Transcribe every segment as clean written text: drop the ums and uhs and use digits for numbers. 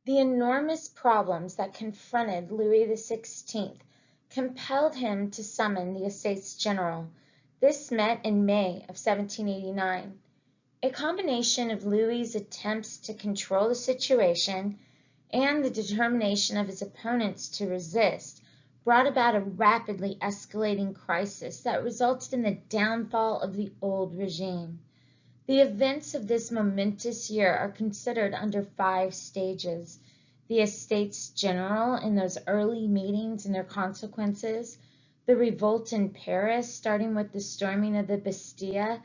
The enormous problems that confronted Louis XVI compelled him to summon the Estates General. This met in May of 1789. A combination of Louis's attempts to control the situation and the determination of his opponents to resist brought about a rapidly escalating crisis that resulted in the downfall of the old regime. The events of this momentous year are considered under 5 stages: the Estates General in those early meetings and their consequences, the revolt in Paris, starting with the storming of the Bastille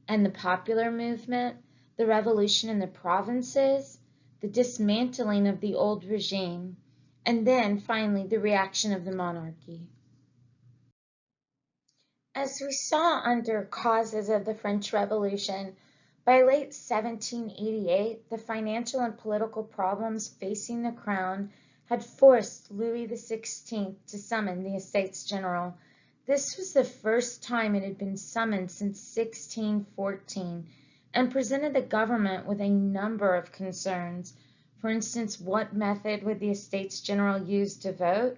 and the popular movement, the revolution in the provinces, the dismantling of the old regime, and then finally the reaction of the monarchy. As we saw under causes of the French Revolution, by late 1788, the financial and political problems facing the crown had forced Louis XVI to summon the Estates General. This was the first time it had been summoned since 1614 and presented the government with a number of concerns. For instance, what method would the Estates General use to vote?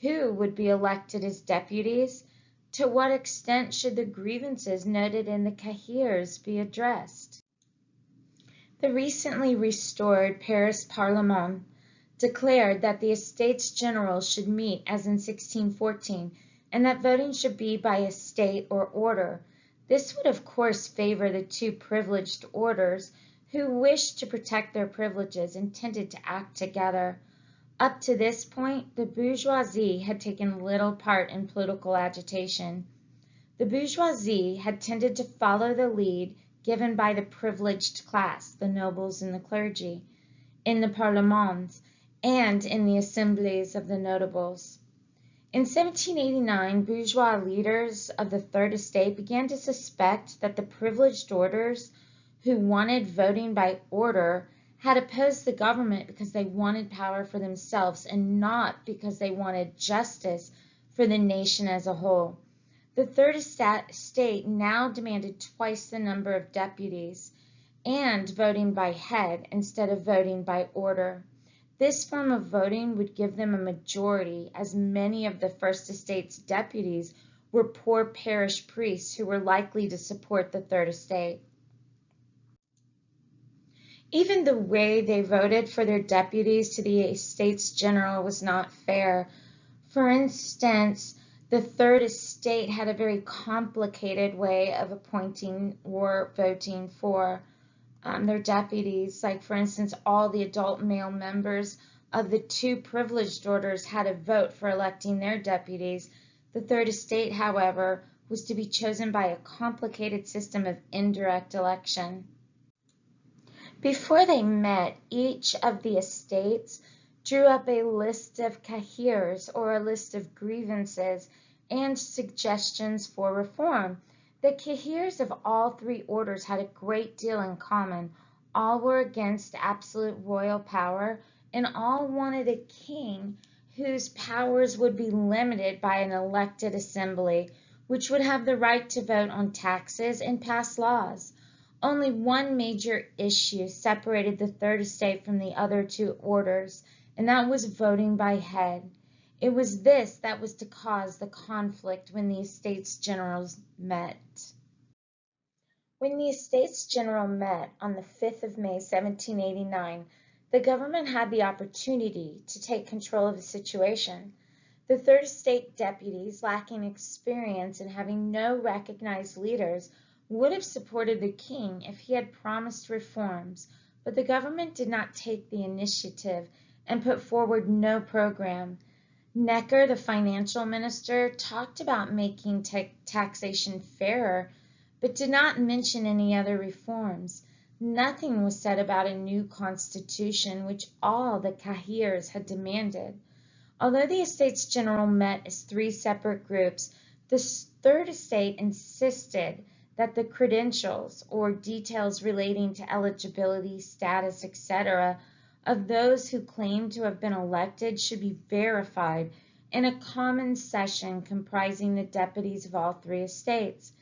Who would be elected as deputies? To what extent should the grievances noted in the cahiers be addressed? The recently restored Paris Parlement declared that the Estates General should meet as in 1614 and that voting should be by estate or order. This would of course favor the 2 privileged orders who wished to protect their privileges and tended to act together. Up to this point, the bourgeoisie had taken little part in political agitation. The bourgeoisie had tended to follow the lead given by the privileged class, the nobles and the clergy, in the parlements and in the assemblies of the notables. In 1789, bourgeois leaders of the Third Estate began to suspect that the privileged orders who wanted voting by order had opposed the government because they wanted power for themselves and not because they wanted justice for the nation as a whole. The Third Estate now demanded twice the number of deputies and voting by head instead of voting by order. This form of voting would give them a majority, as many of the First Estate's deputies were poor parish priests who were likely to support the Third Estate. Even the way they voted for their deputies to the Estates General was not fair. For instance, the Third Estate had a very complicated way of appointing or voting for their deputies. Like, for instance, all the adult male members of the 2 privileged orders had a vote for electing their deputies. The Third Estate, however, was to be chosen by a complicated system of indirect election. Before they met, each of the estates drew up a list of cahiers, or a list of grievances and suggestions for reform. The cahiers of all 3 orders had a great deal in common. All were against absolute royal power, and all wanted a king whose powers would be limited by an elected assembly, which would have the right to vote on taxes and pass laws. Only one major issue separated the Third Estate from the other 2 orders, and that was voting by head. It was this that was to cause the conflict when the Estates Generals met. When the Estates General met on the 5th of May, 1789, the government had the opportunity to take control of the situation. The Third Estate deputies, lacking experience and having no recognized leaders, would have supported the king if he had promised reforms, but the government did not take the initiative and put forward no program. Necker, the financial minister, talked about making taxation fairer, but did not mention any other reforms. Nothing was said about a new constitution, which all the cahiers had demanded. Although the Estates General met as 3 separate groups, the Third Estate insisted that the credentials, or details relating to eligibility, status, etc., of those who claimed to have been elected should be verified in a common session comprising the deputies of all 3 estates.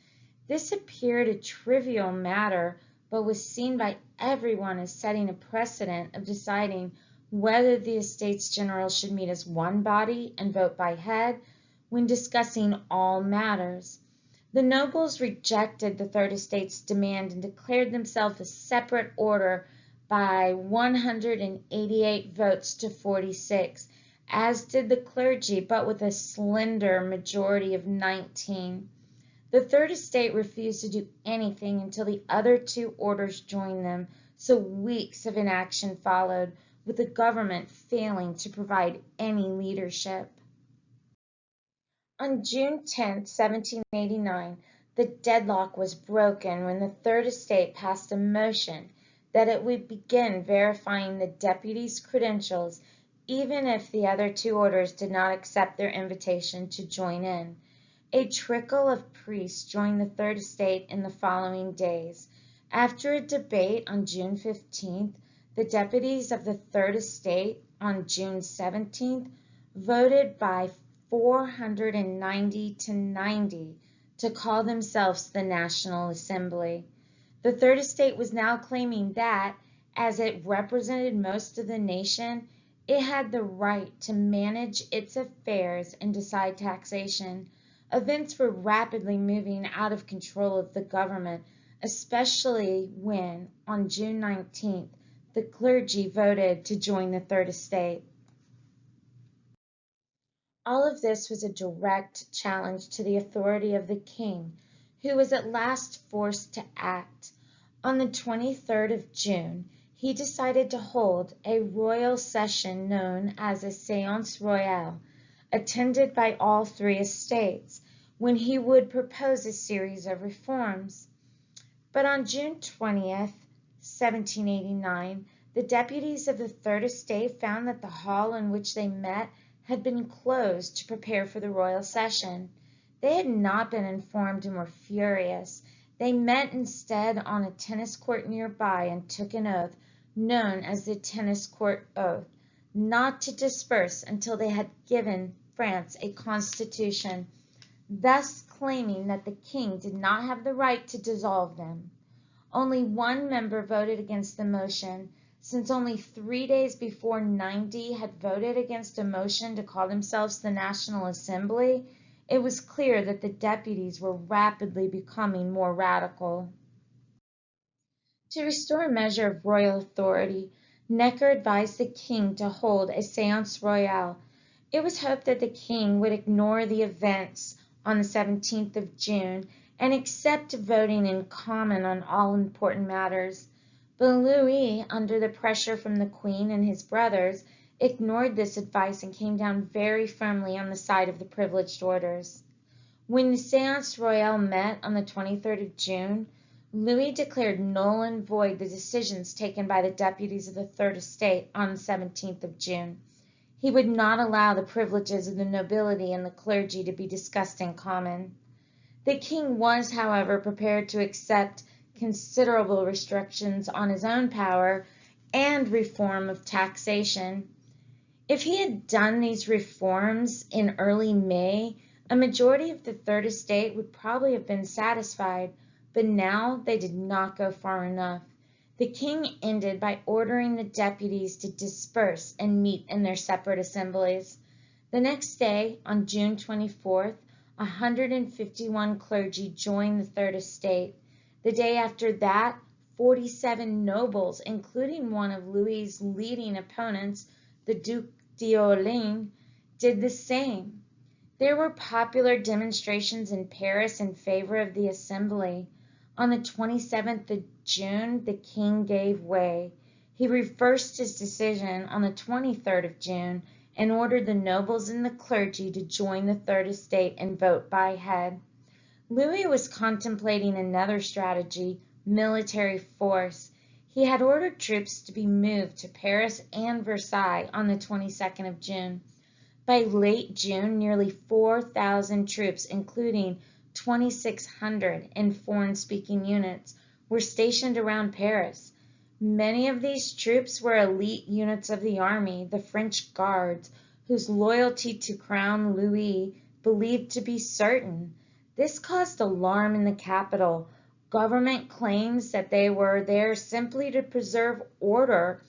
This appeared a trivial matter, but was seen by everyone as setting a precedent of deciding whether the Estates General should meet as one body and vote by head when discussing all matters. The nobles rejected the Third Estate's demand and declared themselves a separate order by 188 votes to 46, as did the clergy, but with a slender majority of 19. The Third Estate refused to do anything until the other two orders joined them, so weeks of inaction followed, with the government failing to provide any leadership. On June 10, 1789, the deadlock was broken when the Third Estate passed a motion that it would begin verifying the deputies' credentials even if the other two orders did not accept their invitation to join in. A trickle of priests joined the Third Estate in the following days. After a debate on June 15th, the deputies of the Third Estate on June 17th voted by 490 to 90 to call themselves the National Assembly. The Third Estate was now claiming that, as it represented most of the nation, it had the right to manage its affairs and decide taxation. Events were rapidly moving out of control of the government, especially when, on June 19th, the clergy voted to join the Third Estate. All of this was a direct challenge to the authority of the king, who was at last forced to act. On the 23rd of June, he decided to hold a royal session known as a séance royale, attended by all three estates, when he would propose a series of reforms. But on June 20th, 1789, the deputies of the Third Estate found that the hall in which they met had been closed to prepare for the royal session. They had not been informed and were furious. They met instead on a tennis court nearby and took an oath, known as the tennis court oath, not to disperse until they had given France a constitution, thus claiming that the king did not have the right to dissolve them. Only one member voted against the motion. Since only 3 days before 90 had voted against a motion to call themselves the National Assembly, it was clear that the deputies were rapidly becoming more radical. To restore a measure of royal authority, Necker advised the king to hold a séance royale. It was hoped that the king would ignore the events on the 17th of June and accept voting in common on all important matters. But Louis, under the pressure from the Queen and his brothers, ignored this advice and came down very firmly on the side of the privileged orders. When the séance royale met on the 23rd of June, Louis declared null and void the decisions taken by the deputies of the Third Estate on the 17th of June. He would not allow the privileges of the nobility and the clergy to be discussed in common. The king was, however, prepared to accept considerable restrictions on his own power and reform of taxation. If he had done these reforms in early May, a majority of the Third Estate would probably have been satisfied, but now they did not go far enough. The king ended by ordering the deputies to disperse and meet in their separate assemblies. The next day, on June 24th, 151 clergy joined the Third Estate. The day after that, 47 nobles, including one of Louis's leading opponents, the Duc d'Orléans, did the same. There were popular demonstrations in Paris in favor of the assembly. On the 27th of June, the king gave way. He reversed his decision on the 23rd of June and ordered the nobles and the clergy to join the Third Estate and vote by head. Louis was contemplating another strategy, military force. He had ordered troops to be moved to Paris and Versailles on the 22nd of June. By late June, nearly 4,000 troops, including 2,600 in foreign-speaking units, were stationed around Paris. Many of these troops were elite units of the army, the French Guards, whose loyalty to Crown Louis believed to be certain. This caused alarm in the capital. Government claims that they were there simply to preserve order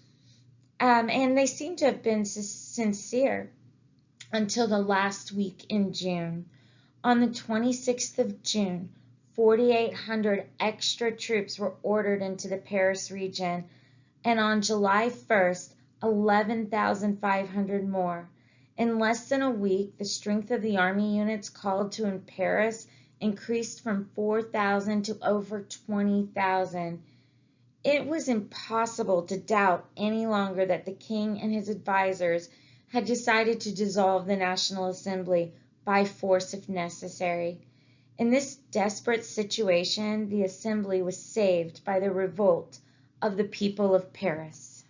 and they seem to have been sincere until the last week in June. On the 26th of June, 4,800 extra troops were ordered into the Paris region, and on July 1st, 11,500 more. In less than a week, the strength of the army units called to in Paris increased from 4,000 to over 20,000. It was impossible to doubt any longer that the king and his advisers had decided to dissolve the National Assembly by force if necessary. In this desperate situation, the Assembly was saved by the revolt of the people of Paris.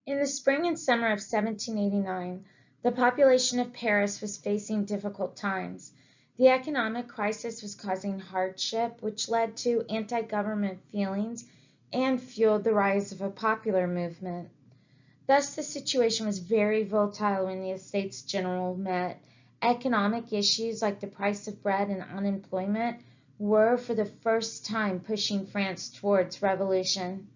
In the spring and summer of 1789, the population of Paris was facing difficult times. The economic crisis was causing hardship, which led to anti-government feelings and fueled the rise of a popular movement. Thus, the situation was very volatile when the Estates General met. Economic issues like the price of bread and unemployment were for the first time pushing France towards revolution.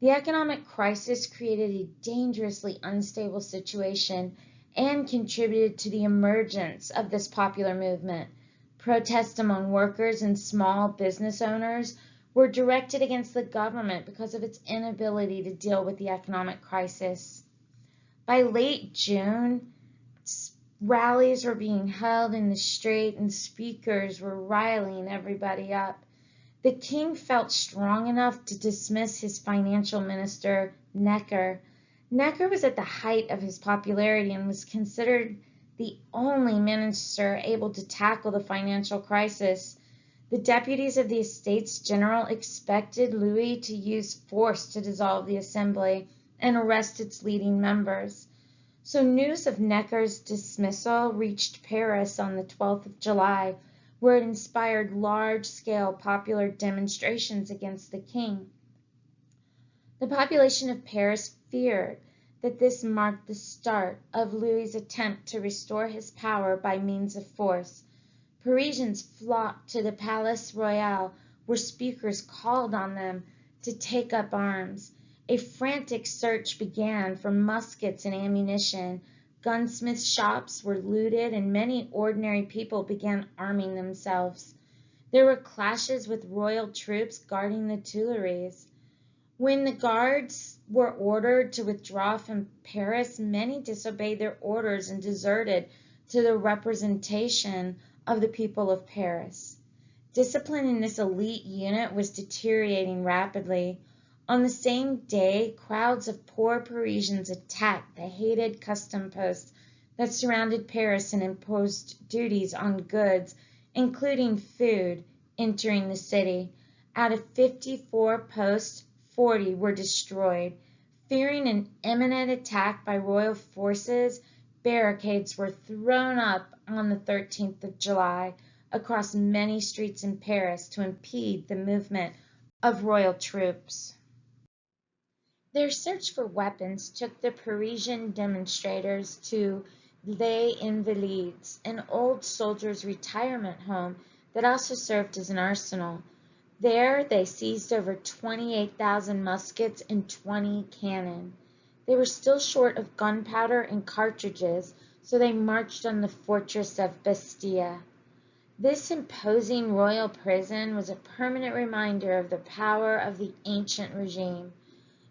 The economic crisis created a dangerously unstable situation and contributed to the emergence of this popular movement. Protests among workers and small business owners were directed against the government because of its inability to deal with the economic crisis. By late June, rallies were being held in the street and speakers were riling everybody up. The king felt strong enough to dismiss his financial minister, Necker. Necker was at the height of his popularity and was considered the only minister able to tackle the financial crisis. The deputies of the Estates General expected Louis to use force to dissolve the Assembly and arrest its leading members. So news of Necker's dismissal reached Paris on the 12th of July, where it inspired large-scale popular demonstrations against the king. The population of Paris feared that this marked the start of Louis's attempt to restore his power by means of force. Parisians flocked to the Palais Royal, where speakers called on them to take up arms. A frantic search began for muskets and ammunition. Gunsmith shops were looted, and many ordinary people began arming themselves. There were clashes with royal troops guarding the Tuileries. When the guards were ordered to withdraw from Paris, many disobeyed their orders and deserted to the representation of the people of Paris. Discipline in this elite unit was deteriorating rapidly. On the same day, crowds of poor Parisians attacked the hated custom posts that surrounded Paris and imposed duties on goods, including food, entering the city. Out of 54 posts, 40 were destroyed. Fearing an imminent attack by royal forces, barricades were thrown up on the 13th of July across many streets in Paris to impede the movement of royal troops. Their search for weapons took the Parisian demonstrators to Les Invalides, an old soldiers' retirement home that also served as an arsenal. There they seized over 28,000 muskets and 20 cannon. They were still short of gunpowder and cartridges, so they marched on the fortress of Bastille. This imposing royal prison was a permanent reminder of the power of the ancient regime.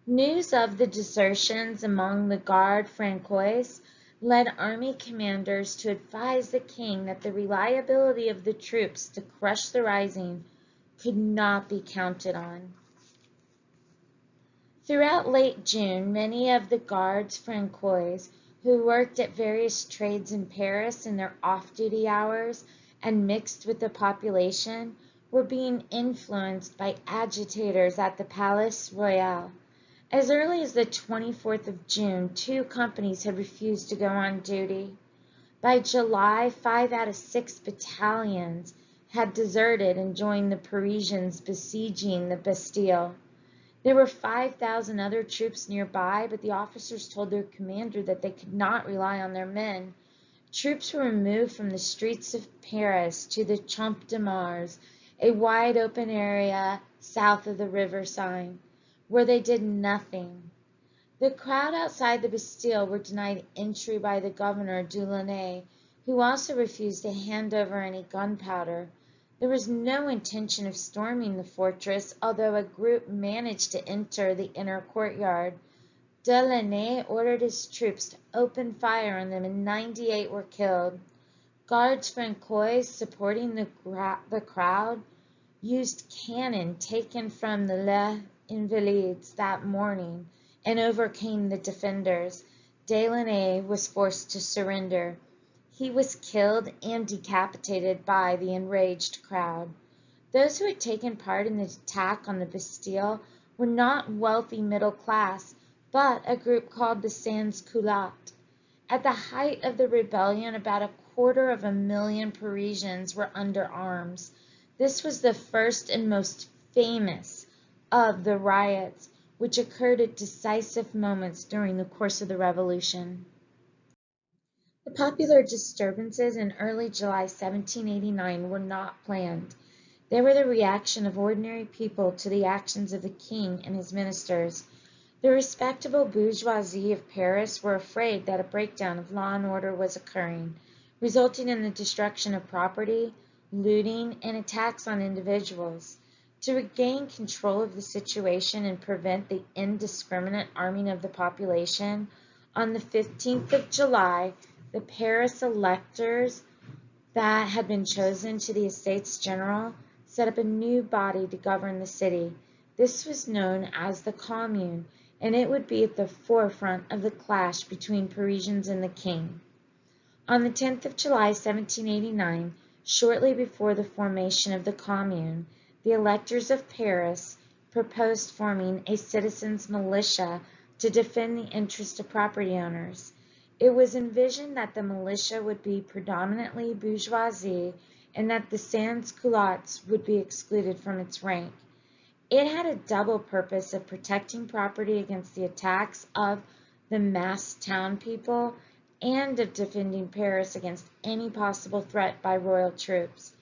News of the desertions among the Garde Francois led army commanders to advise the king that the reliability of the troops to crush the rising could not be counted on. Throughout late June, many of the Gardes Francois who worked at various trades in Paris in their off-duty hours and mixed with the population were being influenced by agitators at the Palais Royal. As early as the 24th of June, 2 companies had refused to go on duty. By July, 5 out of 6 battalions had deserted and joined the Parisians besieging the Bastille. There were 5,000 other troops nearby, but the officers told their commander that they could not rely on their men. Troops were removed from the streets of Paris to the Champ de Mars, a wide-open area south of the river Seine, where they did nothing. The crowd outside the Bastille were denied entry by the governor Delaunay, who also refused to hand over any gunpowder. There was no intention of storming the fortress, although a group managed to enter the inner courtyard. Delaunay ordered his troops to open fire on them, and 98 were killed. Guards Francois supporting the crowd used cannon taken from the Les Invalides that morning and overcame the defenders. Delaunay was forced to surrender. He was killed and decapitated by the enraged crowd. Those who had taken part in the attack on the Bastille were not wealthy middle class, but a group called the Sans-Culottes. At the height of the rebellion, about 250,000 Parisians were under arms. This was the first and most famous of the riots, which occurred at decisive moments during the course of the Revolution. The popular disturbances in early July 1789 were not planned. They were the reaction of ordinary people to the actions of the king and his ministers. The respectable bourgeoisie of Paris were afraid that a breakdown of law and order was occurring, resulting in the destruction of property, looting, and attacks on individuals. To regain control of the situation and prevent the indiscriminate arming of the population, on the 15th of July, the Paris electors that had been chosen to the Estates General set up a new body to govern the city. This was known as the Commune, and it would be at the forefront of the clash between Parisians and the king. On the 10th of July, 1789, shortly before the formation of the Commune, the electors of Paris proposed forming a citizens' militia to defend the interests of property owners. It was envisioned that the militia would be predominantly bourgeoisie and that the sans-culottes would be excluded from its rank. It had a double purpose of protecting property against the attacks of the massed town people and of defending Paris against any possible threat by royal troops.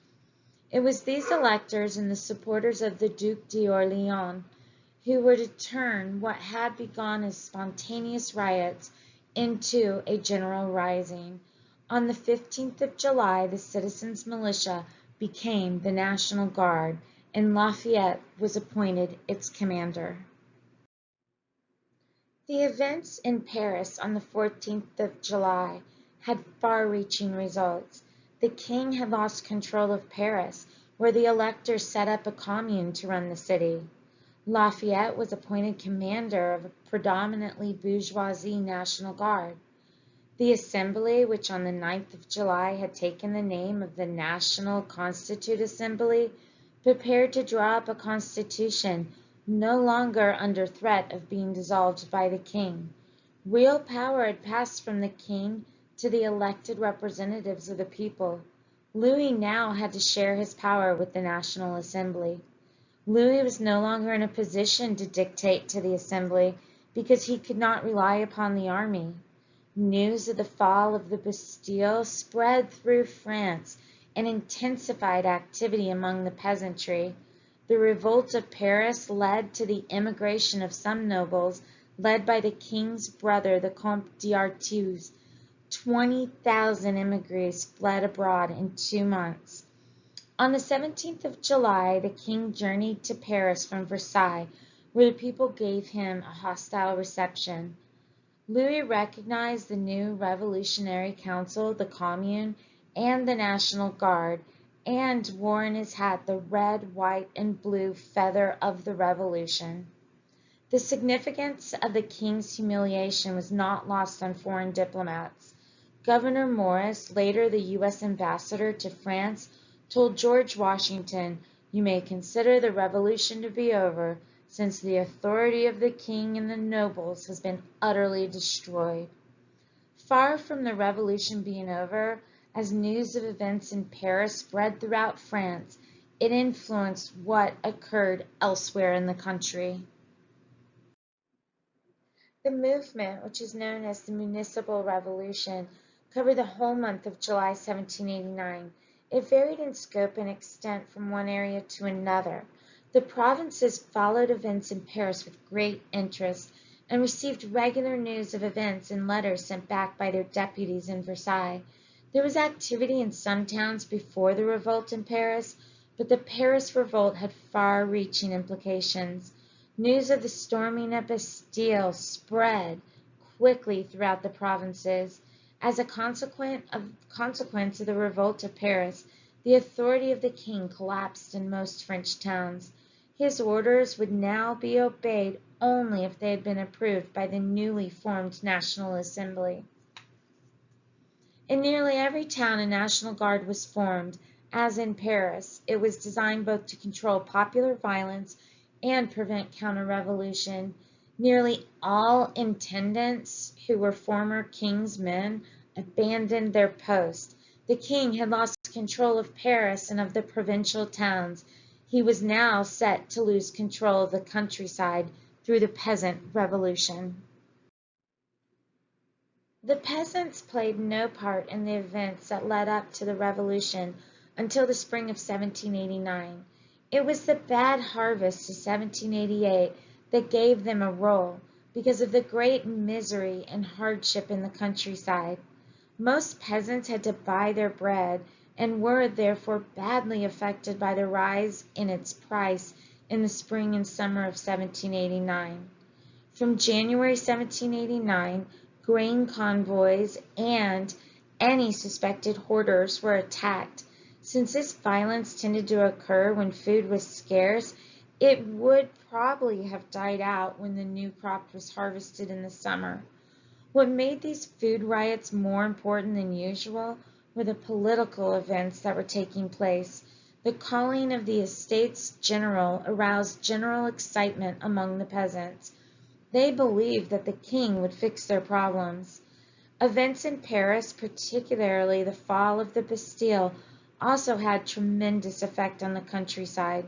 It was these electors and the supporters of the Duc d'Orléans who were to turn what had begun as spontaneous riots into a general rising. On the 15th of July, the citizens' militia became the National Guard, and Lafayette was appointed its commander. The events in Paris on the 14th of July had far-reaching results. The king had lost control of Paris, where the electors set up a commune to run the city. Lafayette was appointed commander of a predominantly bourgeoisie National Guard. The Assembly, which on the 9th of July had taken the name of the National Constituent Assembly, prepared to draw up a constitution no longer under threat of being dissolved by the king. Real power had passed from the king to the elected representatives of the people. Louis now had to share his power with the National Assembly. Louis was no longer in a position to dictate to the Assembly because he could not rely upon the army. News of the fall of the Bastille spread through France and intensified activity among the peasantry. The revolt of Paris led to the emigration of some nobles, led by the king's brother, the Comte d'Artois. 20,000 emigres fled abroad in 2 months. On the 17th of July, the king journeyed to Paris from Versailles, where the people gave him a hostile reception. Louis recognized the new Revolutionary Council, the Commune, and the National Guard, and wore in his hat the red, white, and blue feather of the Revolution. The significance of the king's humiliation was not lost on foreign diplomats. Governor Morris, later the U.S. ambassador to France, told George Washington, "You may consider the revolution to be over, since the authority of the king and the nobles has been utterly destroyed." Far from the revolution being over, as news of events in Paris spread throughout France, it influenced what occurred elsewhere in the country. The movement, which is known as the Municipal Revolution, covered the whole month of July 1789. It varied in scope and extent from one area to another. The provinces followed events in Paris with great interest. and received regular news of events in letters sent back by their deputies in Versailles. There was activity in some towns before the revolt in Paris, but the Paris revolt had far-reaching implications. News of the storming of Bastille spread quickly throughout the provinces. As a consequence of the revolt of Paris, the authority of the king collapsed in most French towns. His orders would now be obeyed only if they had been approved by the newly formed National Assembly. In nearly every town a National Guard was formed. As in Paris, it was designed both to control popular violence and prevent counter-revolution. Nearly all intendants who were former king's men abandoned their post. The king had lost control of Paris and of the provincial towns. He was now set to lose control of the countryside through the peasant revolution. The peasants played no part in the events that led up to the revolution until the spring of 1789. It was the bad harvest of 1788 that gave them a role because of the great misery and hardship in the countryside. Most peasants had to buy their bread and were therefore badly affected by the rise in its price in the spring and summer of 1789. From January 1789, grain convoys and any suspected hoarders were attacked. Since this violence tended to occur when food was scarce, it would probably have died out when the new crop was harvested in the summer. What made these food riots more important than usual were the political events that were taking place. The calling of the Estates General aroused general excitement among the peasants. They believed that the king would fix their problems. Events in Paris, particularly the fall of the Bastille, also had tremendous effect on the countryside.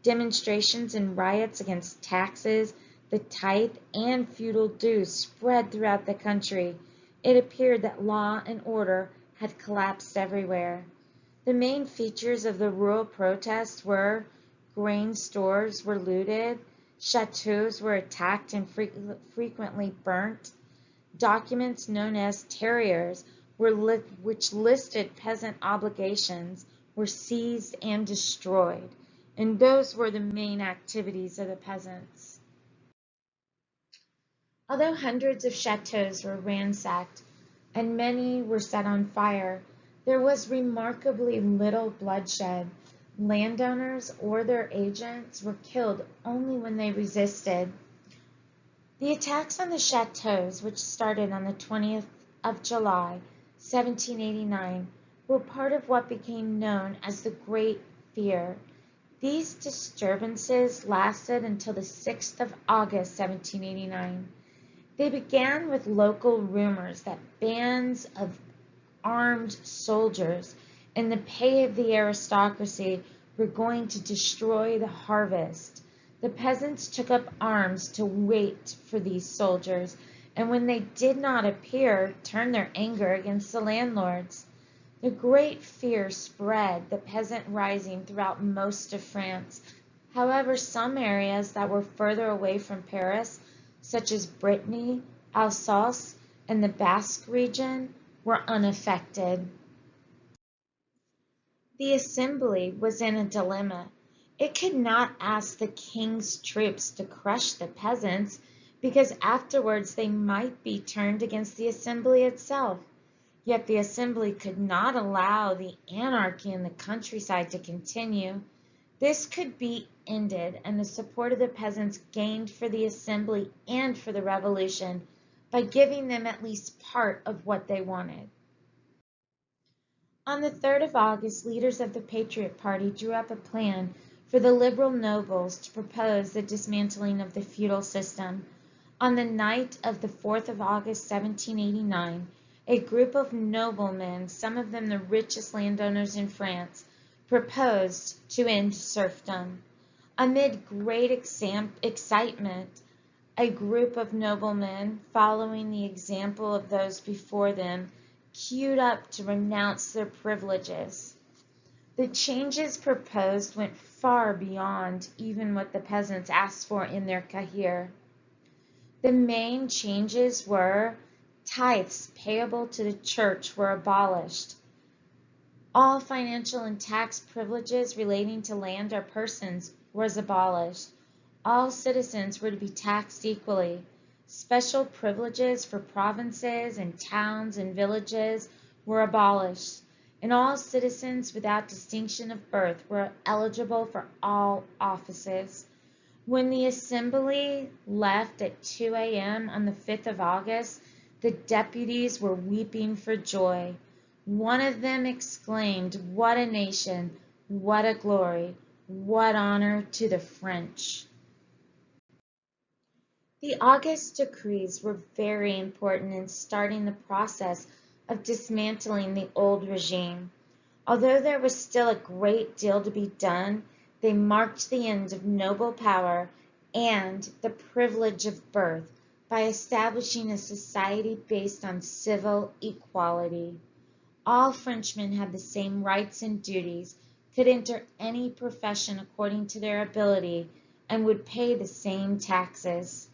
Demonstrations and riots against taxes, the tithe, and feudal dues spread throughout the country. It appeared that law and order had collapsed everywhere. The main features of the rural protest were grain stores were looted, chateaux were attacked and frequently burnt. Documents known as terriers, which listed peasant obligations, were seized and destroyed. And those were the main activities of the peasants. Although hundreds of chateaux were ransacked and many were set on fire, there was remarkably little bloodshed. Landowners or their agents were killed only when they resisted. The attacks on the chateaux, which started on the 20th of July, 1789, were part of what became known as the Great Fear. These disturbances lasted until the 6th of August, 1789. They began with local rumors that bands of armed soldiers in the pay of the aristocracy were going to destroy the harvest. The peasants took up arms to wait for these soldiers, and when they did not appear, turned their anger against the landlords. The great fear spread, the peasant rising throughout most of France. However, some areas that were further away from Paris, such as Brittany, Alsace, and the Basque region, were unaffected. The assembly was in a dilemma. It could not ask the king's troops to crush the peasants because afterwards they might be turned against the assembly itself. Yet the assembly could not allow the anarchy in the countryside to continue. This could be ended and the support of the peasants gained for the assembly and for the revolution by giving them at least part of what they wanted. On the 3rd of August, leaders of the Patriot Party drew up a plan for the liberal nobles to propose the dismantling of the feudal system. On the night of the 4th of August, 1789, a group of noblemen, some of them the richest landowners in France, proposed to end serfdom. Amid great excitement, a group of noblemen, following the example of those before them, queued up to renounce their privileges. The changes proposed went far beyond even what the peasants asked for in their cahier. The main changes were tithes payable to the church were abolished. All financial and tax privileges relating to land or persons was abolished. All citizens were to be taxed equally. Special privileges for provinces and towns and villages were abolished, and all citizens without distinction of birth were eligible for all offices. When the assembly left at 2 a.m. on the 5th of August, the deputies were weeping for joy. One of them exclaimed, "What a nation! What a glory! What honor to the French!" The August decrees were very important in starting the process of dismantling the old regime. Although there was still a great deal to be done, they marked the end of noble power and the privilege of birth by establishing a society based on civil equality. All Frenchmen had the same rights and duties, could enter any profession according to their ability, and would pay the same taxes.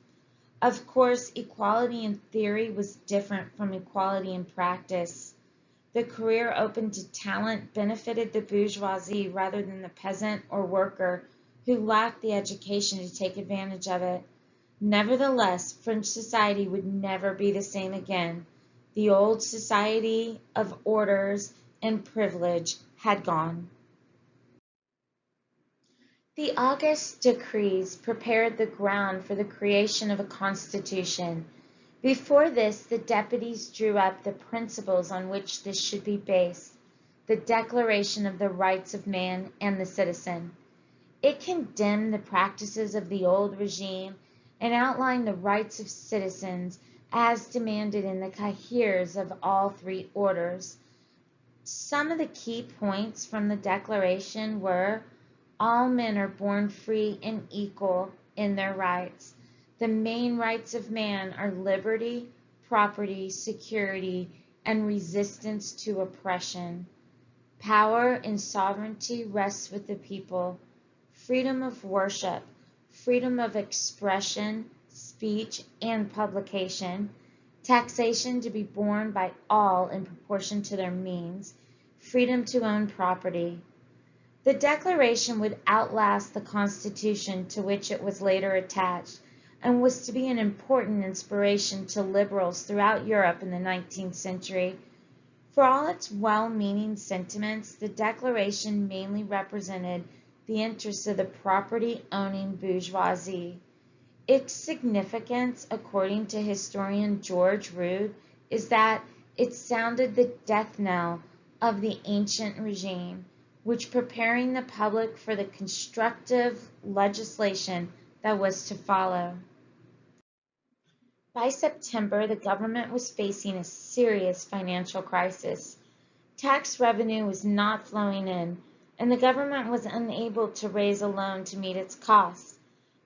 Of course, equality in theory was different from equality in practice. The career open to talent benefited the bourgeoisie rather than the peasant or worker who lacked the education to take advantage of it. Nevertheless, French society would never be the same again. The old society of orders and privilege had gone. The August decrees prepared the ground for the creation of a constitution. Before this, the deputies drew up the principles on which this should be based, the Declaration of the Rights of Man and the Citizen. It condemned the practices of the old regime and outlined the rights of citizens as demanded in the cahiers of all three orders. Some of the key points from the Declaration were: all men are born free and equal in their rights. The main rights of man are liberty, property, security, and resistance to oppression. Power and sovereignty rests with the people. Freedom of worship, freedom of expression, speech, and publication. Taxation to be borne by all in proportion to their means. Freedom to own property. The Declaration would outlast the Constitution to which it was later attached, and was to be an important inspiration to liberals throughout Europe in the 19th century. For all its well-meaning sentiments, the Declaration mainly represented the interests of the property-owning bourgeoisie. Its significance, according to historian George Rood, is that it sounded the death knell of the ancient regime, which preparing the public for the constructive legislation that was to follow. By September, the government was facing a serious financial crisis. Tax revenue was not flowing in, and the government was unable to raise a loan to meet its costs.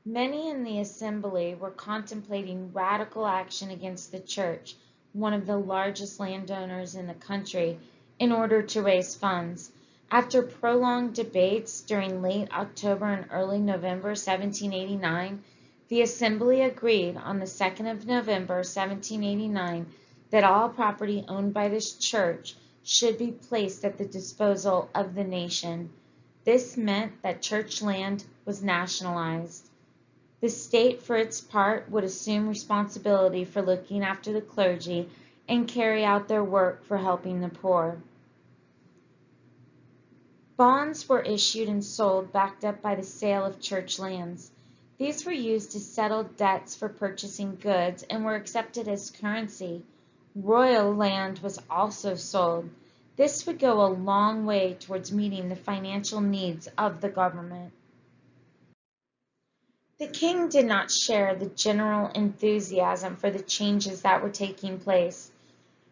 Many in the assembly were contemplating radical action against the church, one of the largest landowners in the country, in order to raise funds. After prolonged debates during late October and early November 1789, the Assembly agreed on the 2nd of November 1789 that all property owned by this church should be placed at the disposal of the nation. This meant that church land was nationalized. The state, for its part, would assume responsibility for looking after the clergy and carry out their work for helping the poor. Bonds were issued and sold backed up by the sale of church lands. These were used to settle debts for purchasing goods and were accepted as currency. Royal land was also sold. This would go a long way towards meeting the financial needs of the government. The king did not share the general enthusiasm for the changes that were taking place.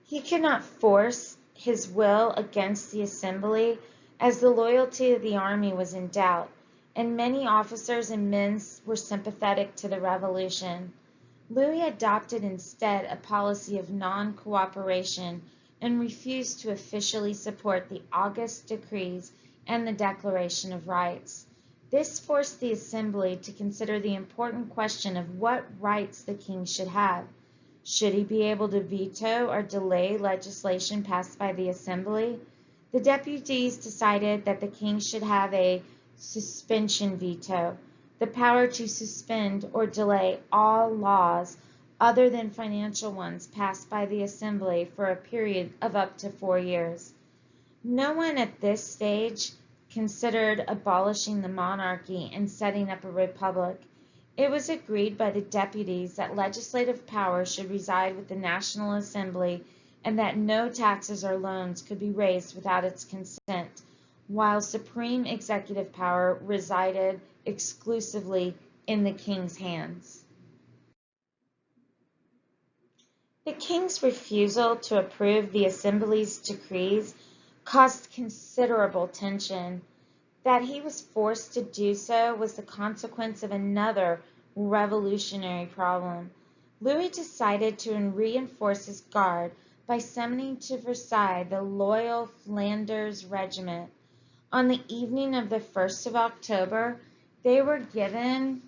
He could not force his will against the assembly, as the loyalty of the army was in doubt, and many officers and men were sympathetic to the revolution. Louis adopted instead a policy of non-cooperation and refused to officially support the August decrees and the Declaration of Rights. This forced the Assembly to consider the important question of what rights the king should have. Should he be able to veto or delay legislation passed by the Assembly? The deputies decided that the king should have a suspension veto, the power to suspend or delay all laws other than financial ones passed by the Assembly for a period of up to 4 years. No one at this stage considered abolishing the monarchy and setting up a republic. It was agreed by the deputies that legislative power should reside with the National Assembly and that no taxes or loans could be raised without its consent, while supreme executive power resided exclusively in the king's hands. The king's refusal to approve the Assembly's decrees caused considerable tension. That he was forced to do so was the consequence of another revolutionary problem. Louis decided to reinforce his guard by summoning to Versailles the loyal Flanders Regiment. On the evening of the 1st of October, they were given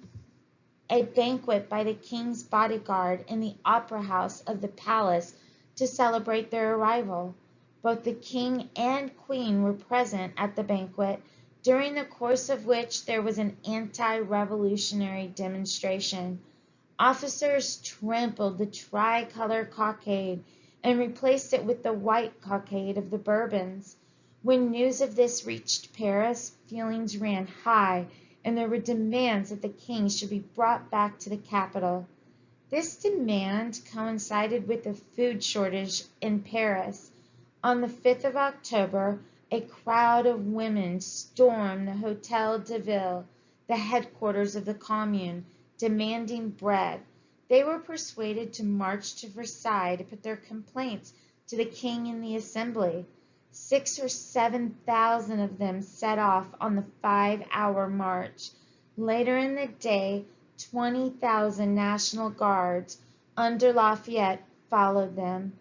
a banquet by the king's bodyguard in the opera house of the palace to celebrate their arrival. Both the king and queen were present at the banquet, during the course of which there was an anti-revolutionary demonstration. Officers trampled the tricolor cockade and replaced it with the white cockade of the Bourbons. When news of this reached Paris, feelings ran high, and there were demands that the king should be brought back to the capital. This demand coincided with the food shortage in Paris. On the 5th of October, a crowd of women stormed the Hôtel de Ville, the headquarters of the Commune, demanding bread. They were persuaded to march to Versailles to put their complaints to the king and the Assembly. 6,000 or 7,000 of them set off on the 5-hour march. Later in the day, 20,000 National Guards under Lafayette followed them.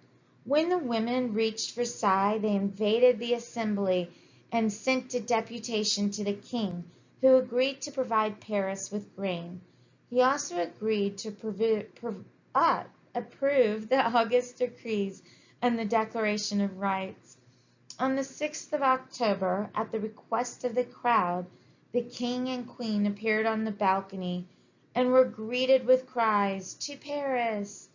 When the women reached Versailles, they invaded the Assembly and sent a deputation to the king, who agreed to provide Paris with grain. He also agreed to approve the August decrees and the Declaration of Rights. On the 6th of October, at the request of the crowd, the king and queen appeared on the balcony and were greeted with cries, "To Paris!"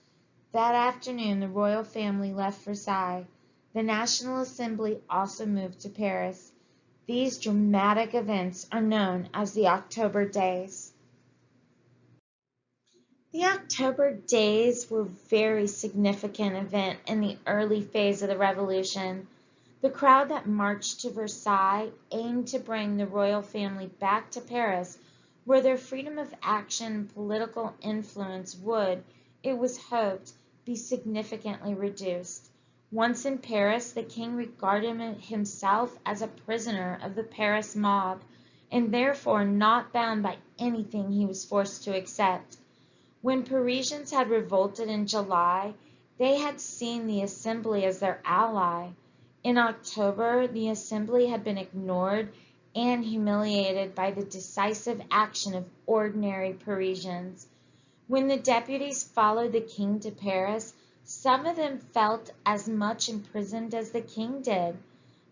That afternoon, the royal family left Versailles. The National Assembly also moved to Paris. These dramatic events are known as the October Days. The October Days were a very significant event in the early phase of the Revolution. The crowd that marched to Versailles aimed to bring the royal family back to Paris, where their freedom of action and political influence would, it was hoped, be significantly reduced. Once in Paris, the king regarded himself as a prisoner of the Paris mob, and therefore not bound by anything he was forced to accept. When Parisians had revolted in July, they had seen the Assembly as their ally. In October, the Assembly had been ignored and humiliated by the decisive action of ordinary Parisians. When the deputies followed the king to Paris, some of them felt as much imprisoned as the king did.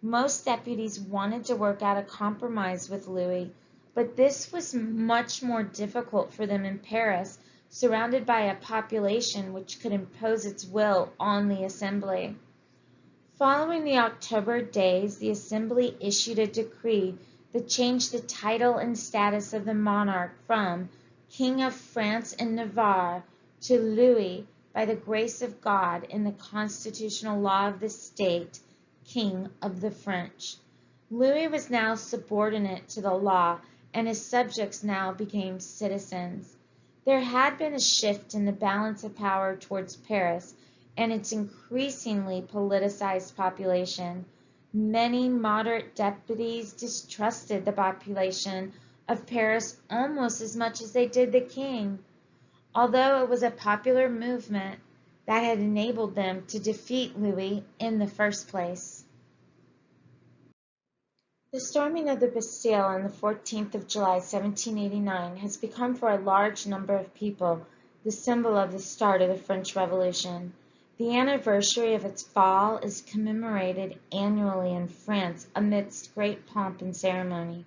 Most deputies wanted to work out a compromise with Louis, but this was much more difficult for them in Paris, surrounded by a population which could impose its will on the Assembly. Following the October Days, the Assembly issued a decree that changed the title and status of the monarch from King of France and Navarre to Louis, by the grace of God in the constitutional law of the state, King of the French. Louis was now subordinate to the law, and his subjects now became citizens. There had been a shift in the balance of power towards Paris and its increasingly politicized population. Many moderate deputies distrusted the population of Paris almost as much as they did the king, although it was a popular movement that had enabled them to defeat Louis in the first place. The storming of the Bastille on the 14th of July, 1789, has become for a large number of people the symbol of the start of the French Revolution. The anniversary of its fall is commemorated annually in France amidst great pomp and ceremony.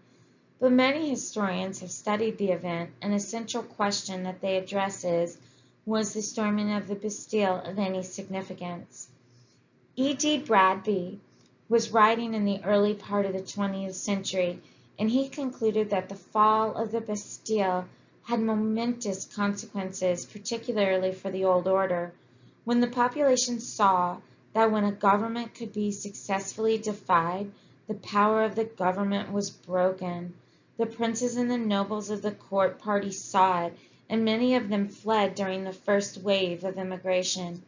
But many historians have studied the event, and a central question that they address is, was the storming of the Bastille of any significance? E.D. Bradby was writing in the early part of the 20th century, and he concluded that the fall of the Bastille had momentous consequences, particularly for the old order. When the population saw that when a government could be successfully defied, the power of the government was broken. The princes and the nobles of the court party saw it, and many of them fled during the first wave of immigration.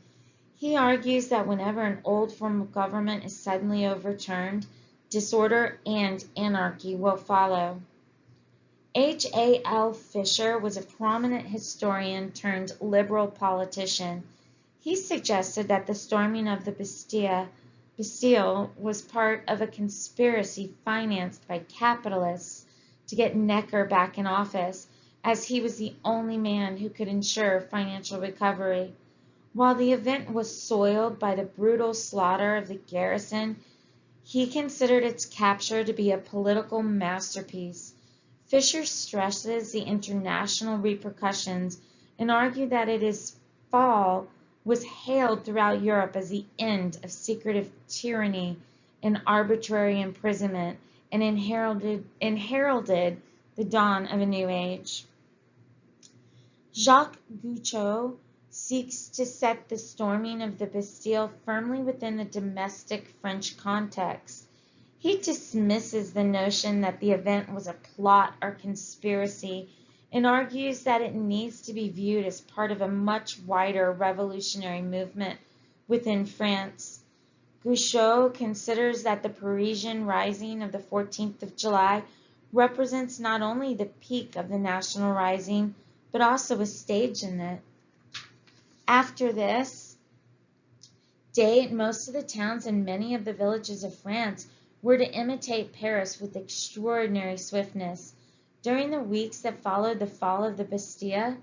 He argues that whenever an old form of government is suddenly overturned, disorder and anarchy will follow. H.A.L. Fisher was a prominent historian turned liberal politician. He suggested that the storming of the Bastille was part of a conspiracy financed by capitalists to get Necker back in office, as he was the only man who could ensure financial recovery. While the event was soiled by the brutal slaughter of the garrison, he considered its capture to be a political masterpiece. Fisher stresses the international repercussions and argued that its fall was hailed throughout Europe as the end of secretive tyranny and arbitrary imprisonment, and heralded the dawn of a new age. Jacques Gouchot seeks to set the storming of the Bastille firmly within the domestic French context. He dismisses the notion that the event was a plot or conspiracy and argues that it needs to be viewed as part of a much wider revolutionary movement within France. Gouchot considers that the Parisian Rising of the 14th of July represents not only the peak of the national rising, but also a stage in it. After this date, most of the towns and many of the villages of France were to imitate Paris with extraordinary swiftness. During the weeks that followed the fall of the Bastille,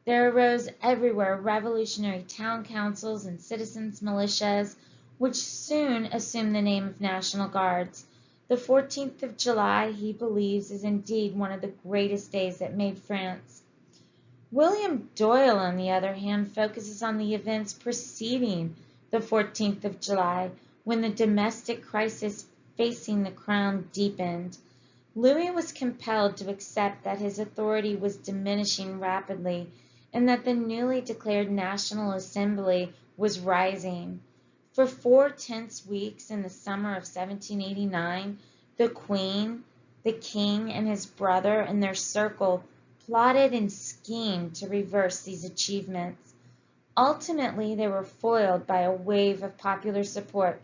there arose everywhere revolutionary town councils and citizens' militias, which soon assumed the name of National Guards. The 14th of July, he believes, is indeed one of the greatest days that made France. William Doyle, on the other hand, focuses on the events preceding the 14th of July, when the domestic crisis facing the crown deepened. Louis was compelled to accept that his authority was diminishing rapidly and that the newly declared National Assembly was rising. For 4 tense weeks in the summer of 1789, the Queen, the King, and his brother and their circle plotted and schemed to reverse these achievements. Ultimately, they were foiled by a wave of popular support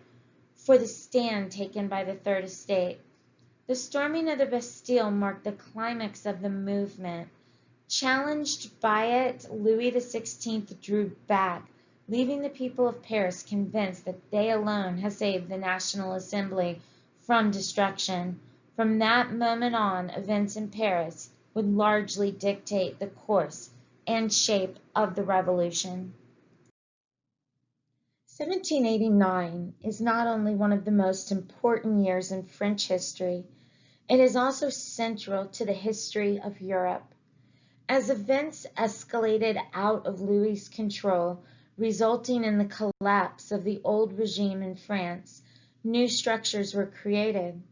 for the stand taken by the Third Estate. The storming of the Bastille marked the climax of the movement. Challenged by it, Louis XVI drew back, leaving the people of Paris convinced that they alone had saved the National Assembly from destruction. From that moment on, events in Paris would largely dictate the course and shape of the revolution. 1789 is not only one of the most important years in French history, it is also central to the history of Europe. As events escalated out of Louis's control, resulting in the collapse of the old regime in France, new structures were created.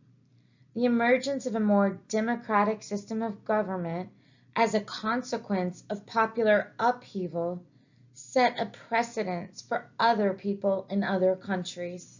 The emergence of a more democratic system of government as a consequence of popular upheaval set a precedent for other people in other countries.